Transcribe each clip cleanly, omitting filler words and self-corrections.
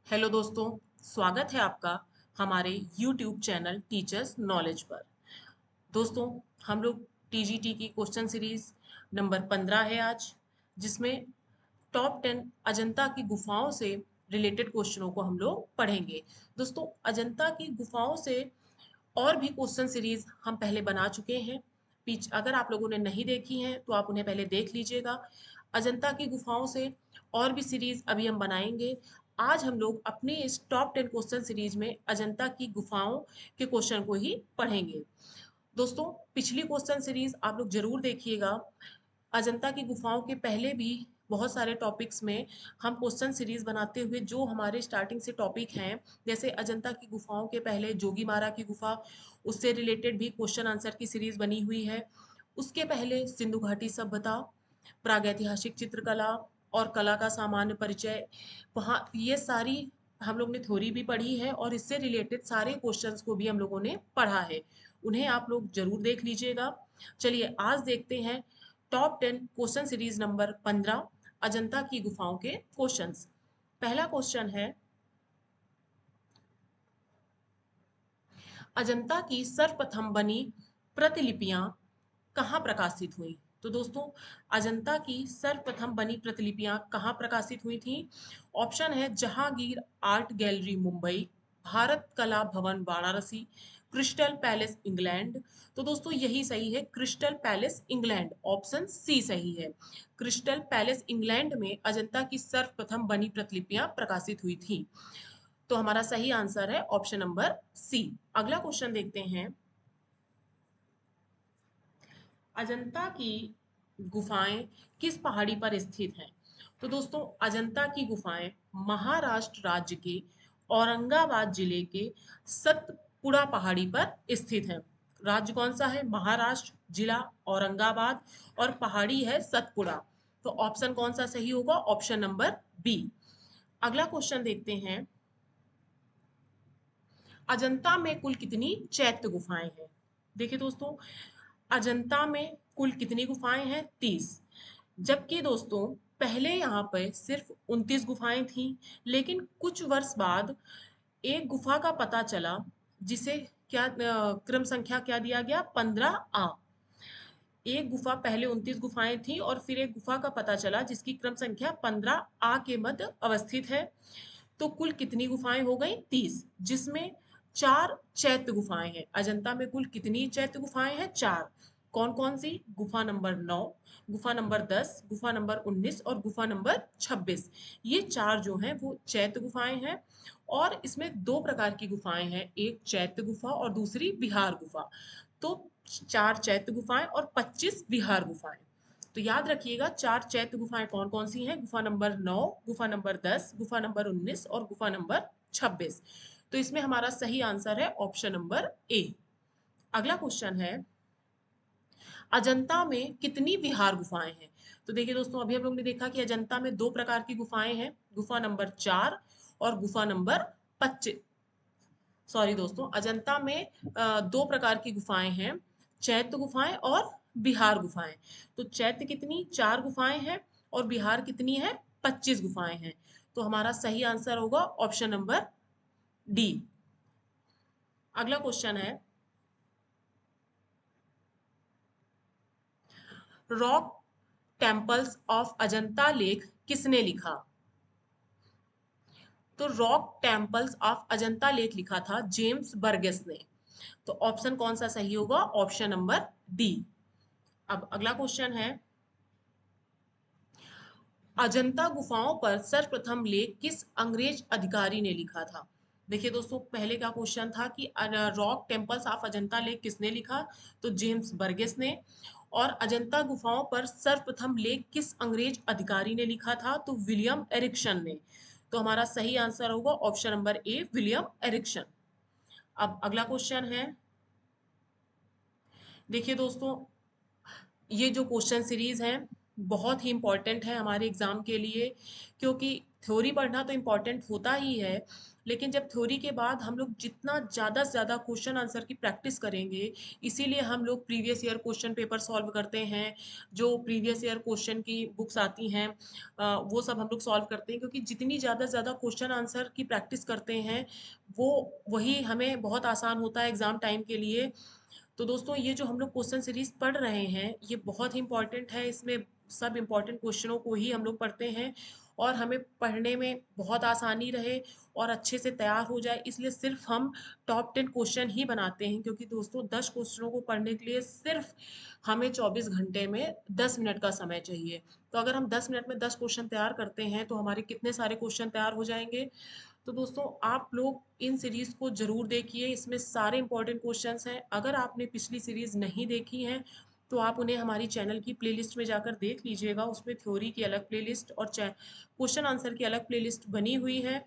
Hello दोस्तों, स्वागत है आपका हमारे YouTube चैनल टीचर्स नॉलेज पर। दोस्तों, हम लोग टीजीटी की क्वेश्चन सीरीज नंबर 15 है आज, जिसमें टॉप 10 अजंता की गुफाओं से रिलेटेड क्वेश्चनों को हम लोग पढ़ेंगे। दोस्तों, अजंता की गुफाओं से और भी क्वेश्चन सीरीज हम पहले बना चुके हैं। अगर आप लोगों ने नहीं देखी हैं तो आप उन्हें पहले देख लीजिएगा। अजंता की गुफाओं से और भी सीरीज अभी हम बनाएंगे। आज हम लोग अपनी इस टॉप 10 क्वेश्चन सीरीज में अजंता की गुफाओं के क्वेश्चन को ही पढ़ेंगे। दोस्तों, पिछली क्वेश्चन सीरीज आप लोग जरूर देखिएगा। अजंता की गुफाओं के पहले भी बहुत सारे टॉपिक्स में हम क्वेश्चन सीरीज बनाते हुए जो हमारे स्टार्टिंग से टॉपिक हैं, जैसे अजंता की गुफाओं के पहले जोगीमारा की गुफा, उससे रिलेटेड भी क्वेश्चन आंसर की सीरीज बनी हुई है। उसके पहले सिंधु घाटी सभ्यता, प्रागैतिहासिक चित्रकला और कला का सामान्य परिचय, वहाँ ये सारी हम लोग ने थ्योरी भी पढ़ी है और इससे रिलेटेड सारे क्वेश्चंस को भी हम लोगों ने पढ़ा है। उन्हें आप लोग जरूर देख लीजिएगा। चलिए आज देखते हैं top 10 question series number 15 Ajanta की गुफाओं के क्वेश्चंस। पहला क्वेश्चन है, अजंता की सर्वप्रथम बनी प्रतिलिपियां कहाँ प्रकाशित हुई? तो दोस्तों, अजंता की सर्वप्रथम बनी प्रतिलिपियां कहाँ प्रकाशित हुई थी? ऑप्शन है जहांगीर आर्ट गैलरी मुंबई, भारत कला भवन वाराणसी, क्रिस्टल पैलेस इंग्लैंड। तो दोस्तों यही सही है, crystal palace England, option C सही है। क्रिस्टल पैलेस इंग्लैंड में अजंता की सर्वप्रथम बनी प्रतिलिपियां प्रकाशित हुई थी। तो हमारा सही आंसर है ऑप्शन नंबर सी। अगला क्वेश्चन देखते हैं, अजंता की गुफाएं किस पहाड़ी पर स्थित हैं? तो दोस्तों, अजंता की गुफाएं महाराष्ट्र राज्य के औरंगाबाद जिले के सतपुड़ा पहाड़ी पर स्थित हैं। राज्य कौन सा है? महाराष्ट्र, जिला औरंगाबाद और पहाड़ी है सतपुड़ा। तो ऑप्शन कौन सा सही होगा? Option number B. अगला क्वेश्चन देखते हैं, अजंता में कुल कितनी चैत्य गुफाएं हैं? देखिए दोस्तों, अजंता में कुल कितनी गुफाएं हैं? 30। जबकि दोस्तों पहले यहाँ पर सिर्फ 29 गुफाएं थीं, लेकिन कुछ वर्ष बाद एक गुफा का पता चला जिसे क्या क्रम संख्या क्या दिया गया? 15A। एक गुफा, पहले 29 गुफाएं थी और फिर एक गुफा का पता चला जिसकी क्रम संख्या 15A के मध्य अवस्थित है। तो कुल कितनी गुफाएं हो गई? 30, जिसमें 4 चैत्य गुफाएं हैं। अजंता में कुल कितनी चैत्य गुफाएं हैं? 4। कौन कौन सी? गुफा नंबर 9, गुफा नंबर 10, गुफा नंबर 19 और गुफा नंबर 26। ये 4 जो हैं वो चैत्य गुफाएं हैं। और इसमें दो प्रकार की गुफाएं हैं, एक चैत्य गुफा और दूसरी विहार गुफा। तो 4 चैत्य गुफाएं और 25 विहार गुफाएं। तो याद रखिएगा 4 चैत्य गुफाएं कौन कौन सी हैं? गुफा नंबर 9, गुफा नंबर 10, गुफा नंबर 19 और गुफा नंबर 26। तो इसमें हमारा सही आंसर है ऑप्शन नंबर ए। अगला क्वेश्चन है, अजंता में कितनी विहार गुफाएं हैं? तो देखिए दोस्तों, अभी हम लोग ने देखा कि अजंता में दो प्रकार की गुफाएं हैं, गुफा नंबर 4 और गुफा नंबर 25। सॉरी दोस्तों, अजंता में दो प्रकार की गुफाएं हैं, चैत्य गुफाएं और बिहार गुफाएं। तो चैत्य कितनी? 4 गुफाएं हैं और बिहार कितनी है? 25 गुफाएं हैं। तो हमारा सही आंसर होगा ऑप्शन नंबर डी। अगला क्वेश्चन है, रॉक टेम्पल्स ऑफ अजंता लेख किसने लिखा? तो रॉक टेम्पल्स ऑफ अजंता लेख लिखा था जेम्स बर्गेस ने। तो ऑप्शन कौन सा सही होगा? Option number D. अब अगला क्वेश्चन है, अजंता गुफाओं पर सर्वप्रथम लेख किस अंग्रेज अधिकारी ने लिखा था? देखिए दोस्तों, पहले का क्वेश्चन था कि रॉक टेम्पल्स ऑफ अजंता लेख किसने लिखा? तो जेम्स बर्गेस ने। और अजंता गुफाओं पर सर्वप्रथम लेख किस अंग्रेज अधिकारी ने लिखा था? तो विलियम एरिक्सन ने। तो हमारा सही आंसर होगा option number A, William Ericsson. अब अगला क्वेश्चन है, देखिए दोस्तों, ये जो क्वेश्चन सीरीज है बहुत ही इम्पॉर्टेंट है हमारे एग्ज़ाम के लिए, क्योंकि थ्योरी पढ़ना तो इम्पॉर्टेंट होता ही है, लेकिन जब थ्योरी के बाद हम लोग जितना ज़्यादा से ज़्यादा क्वेश्चन आंसर की प्रैक्टिस करेंगे, इसीलिए हम लोग previous year question paper solve करते हैं। जो प्रीवियस ईयर क्वेश्चन की बुक्स आती हैं वो सब हम लोग सॉल्व करते हैं, क्योंकि जितनी ज़्यादा से ज़्यादा क्वेश्चन आंसर की प्रैक्टिस करते हैं वो वही हमें बहुत आसान होता है एग्ज़ाम टाइम के लिए। तो दोस्तों ये जो हम लोग क्वेश्चन सीरीज पढ़ रहे हैं ये बहुत ही इंपॉर्टेंट है, इसमें सब इंपॉर्टेंट क्वेश्चनों को ही हम लोग पढ़ते हैं और हमें पढ़ने में बहुत आसानी रहे और अच्छे से तैयार हो जाए, इसलिए सिर्फ हम टॉप 10 क्वेश्चन ही बनाते हैं, क्योंकि दोस्तों 10 क्वेश्चनों को पढ़ने के लिए सिर्फ हमें 24 घंटे में 10 मिनट का समय चाहिए। तो अगर हम 10 मिनट में 10 क्वेश्चन तैयार करते हैं तो हमारे कितने सारे क्वेश्चन तैयार हो जाएंगे। तो दोस्तों आप लोग इन सीरीज को जरूर देखिए, इसमें सारे इंपॉर्टेंट क्वेश्चंस हैं। अगर आपने पिछली सीरीज नहीं देखी है तो आप उन्हें हमारी चैनल की प्लेलिस्ट में जाकर देख लीजिएगा, उसमें थ्योरी की अलग प्लेलिस्ट और क्वेश्चन आंसर की अलग प्लेलिस्ट बनी हुई है,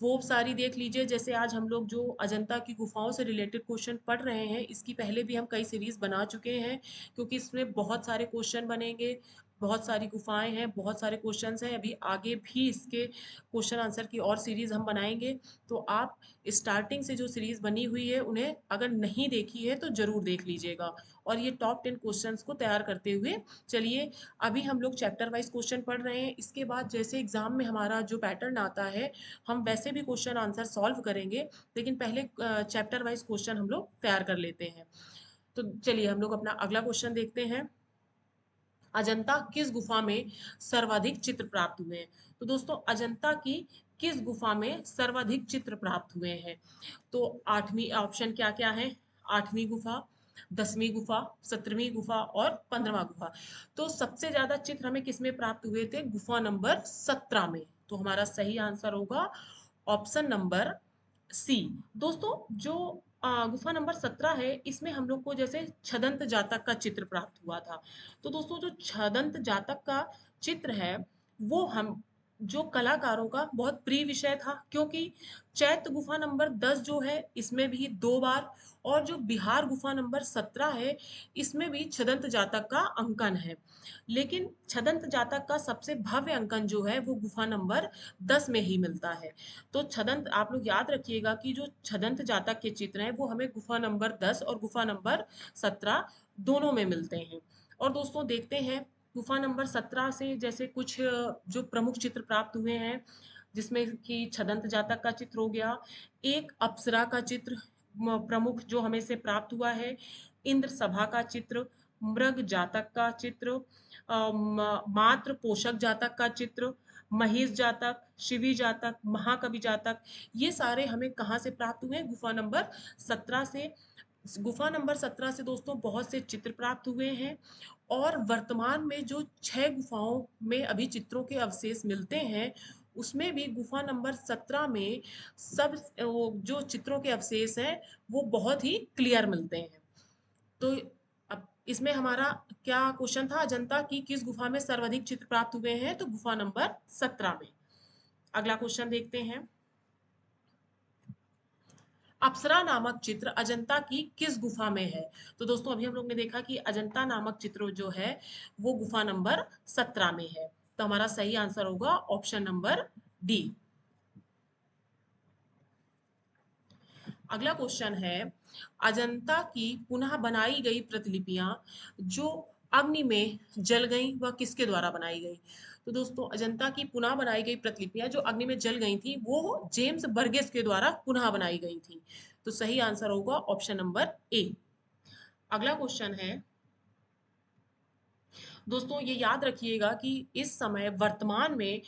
वो सारी देख लीजिए। जैसे आज हम लोग जो अजंता की गुफाओं से रिलेटेड क्वेश्चन पढ़ रहे हैं, इसकी पहले भी हम कई सीरीज बना चुके हैं, क्योंकि इसमें बहुत सारे क्वेश्चन बनेंगे, बहुत सारी गुफाएं हैं, बहुत सारे क्वेश्चंस हैं, अभी आगे भी इसके क्वेश्चन आंसर की और सीरीज हम बनाएंगे। तो आप स्टार्टिंग से जो सीरीज बनी हुई है उन्हें अगर नहीं देखी है तो जरूर देख लीजिएगा, और ये टॉप 10 क्वेश्चंस को तैयार करते हुए चलिए। अभी हम लोग चैप्टर वाइज क्वेश्चन पढ़ रहे हैं, इसके बाद जैसे एग्जाम में हमारा जो पैटर्न आता है हम वैसे भी क्वेश्चन आंसर सॉल्व करेंगे, लेकिन पहले चैप्टर वाइज क्वेश्चन हम लोग तैयार कर लेते हैं। तो चलिए हम लोग अपना अगला क्वेश्चन देखते हैं। अजंता किस गुफा में सर्वाधिक चित्र प्राप्त हुए हैं? तो दोस्तों अजंता की किस गुफा में सर्वाधिक चित्र प्राप्त हुए हैं? तो आठवीं ऑप्शन क्या क्या है? आठवीं गुफा, 10वीं गुफा, 17वीं गुफा और 15वां गुफा। तो सबसे ज्यादा चित्र हमें किसमें प्राप्त हुए थे? गुफा नंबर 17 में। तो हमारा सही आंसर होगा ऑप्शन नंबर सी। दोस्तों जो गुफा नंबर 17 है, इसमें हम लोग को जैसे छदंत जातक का चित्र प्राप्त हुआ था। तो दोस्तों जो छदंत जातक का चित्र है वो हम जो कलाकारों का बहुत प्रिय विषय था, क्योंकि चैत्य गुफा नंबर 10 जो है इसमें भी 2 बार, और जो बिहार गुफा नंबर 17 है इसमें भी छदंत जातक का अंकन है, लेकिन छदंत जातक का सबसे भव्य अंकन जो है वो गुफा नंबर 10 में ही मिलता है। तो छदंत आप लोग याद रखिएगा कि जो छदंत जातक के चित्र हैं वो हमें गुफा नंबर 10 और गुफा नंबर 17 दोनों में मिलते हैं। और दोस्तों देखते हैं गुफा नंबर 17 से जैसे कुछ जो प्रमुख चित्र प्राप्त हुए हैं, जिसमें कि छदंत जातक का चित्र हो गया, एक अप्सरा का चित्र प्रमुख जो हमें से प्राप्त हुआ है, इंद्र सभा का चित्र, मृग जातक का चित्र, मात्र पोषक जातक का चित्र, महेश जातक, शिवी जातक, महाकवि जातक, ये सारे हमें कहाँ से प्राप्त हुए? गुफा नंबर 17 से। गुफा नंबर 17 से दोस्तों बहुत से चित्र प्राप्त हुए हैं, और वर्तमान में जो 6 गुफाओं में अभी चित्रों के अवशेष मिलते हैं उसमें भी गुफा नंबर 17 में सब जो चित्रों के अवशेष हैं वो बहुत ही क्लियर मिलते हैं। तो अब इसमें हमारा क्या क्वेश्चन था? अजंता की किस गुफा में सर्वाधिक चित्र प्राप्त हुए हैं? तो गुफा नंबर 17 में। अगला क्वेश्चन देखते हैं। अप्सरा नामक चित्र अजंता की किस गुफा में है? तो दोस्तों अभी हम लोग ने देखा कि अजंता नामक चित्र जो है वो गुफा नंबर 17 में है, तो हमारा सही आंसर होगा ऑप्शन नंबर डी। अगला क्वेश्चन है, अजंता की पुनः बनाई गई प्रतिलिपियां जो अग्नि में जल गई वह किसके द्वारा बनाई गई? तो दोस्तों अजंता की पुनः बनाई गई प्रतिलिपियां जो अग्नि में जल गई थी वो जेम्स बर्गेस के द्वारा पुनः बनाई गई थी। तो सही आंसर होगा ऑप्शन नंबर ए। अगला क्वेश्चन है, दोस्तों ये याद रखिएगा कि इस समय वर्तमान में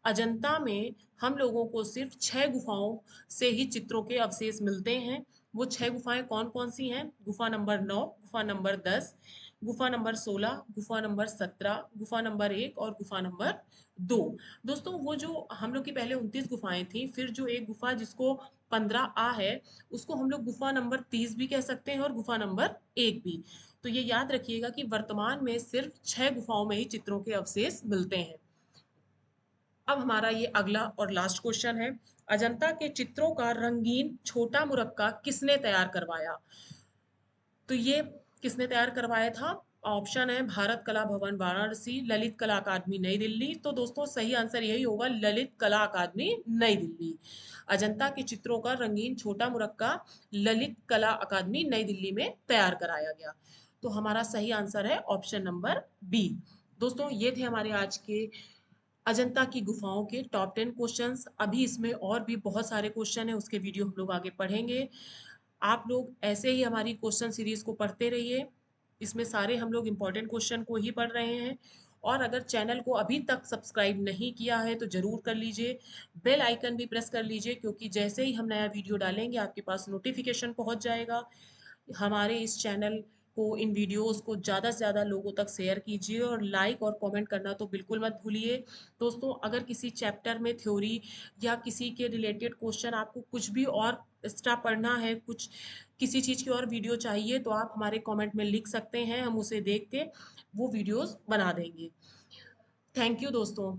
अजंता में हम लोगों को सिर्फ 6 गुफाओं से ही चित्रों के अवशेष मिलते हैं। वो 6 गुफाएं कौन कौन सी हैं? गुफा नंबर 9, गुफा नंबर 10, गुफा नंबर 16, गुफा नंबर 17, गुफा नंबर 1 और गुफा नंबर 2। दोस्तों वो जो हम लोग की पहले 29 गुफाएं थी, फिर जो एक गुफा जिसको 15A है उसको हम लोग गुफा नंबर 30 भी कह सकते हैं और गुफा नंबर 1 भी। तो ये याद रखिएगा कि वर्तमान में सिर्फ 6 गुफाओं में ही चित्रों के अवशेष मिलते हैं। अब हमारा ये अगला और लास्ट क्वेश्चन है, अजंता के चित्रों का रंगीन छोटा मुरक्का किसने तैयार करवाया? तो ये किसने तैयार करवाया था? ऑप्शन है भारत कला भवन वाराणसी, ललित कला अकादमी नई दिल्ली। तो दोस्तों सही आंसर यही होगा, ललित कला अकादमी नई दिल्ली। अजंता के चित्रों का रंगीन छोटा मुरक्का ललित कला अकादमी नई दिल्ली में तैयार कराया गया। तो हमारा सही आंसर है ऑप्शन नंबर बी। दोस्तों ये थे हमारे आज के अजंता की गुफाओं के टॉप 10 क्वेश्चंस। अभी इसमें और भी बहुत सारे क्वेश्चन है, उसके वीडियो हम लोग आगे पढ़ेंगे। आप लोग ऐसे ही हमारी क्वेश्चन सीरीज को पढ़ते रहिए। इसमें सारे हम लोग इम्पोर्टेंट क्वेश्चन को ही पढ़ रहे हैं। और अगर चैनल को अभी तक सब्सक्राइब नहीं किया है तो जरूर कर लीजिए। बेल आइकन भी प्रेस कर लीजिए, क्योंकि जैसे ही हम नया वीडियो डालेंगे आपके पास नोटिफिकेशन पहुंच जाएगा। हमारे इस चैनल को, इन वीडियोस को ज़्यादा से ज़्यादा लोगों तक शेयर कीजिए और लाइक और कमेंट करना तो बिल्कुल मत भूलिए। दोस्तों अगर किसी चैप्टर में थ्योरी या किसी के रिलेटेड क्वेश्चन आपको कुछ भी और एक्स्ट्रा पढ़ना है, कुछ किसी चीज़ की और वीडियो चाहिए, तो आप हमारे कमेंट में लिख सकते हैं, हम उसे देख के वो वीडियोस बना देंगे। थैंक यू दोस्तों।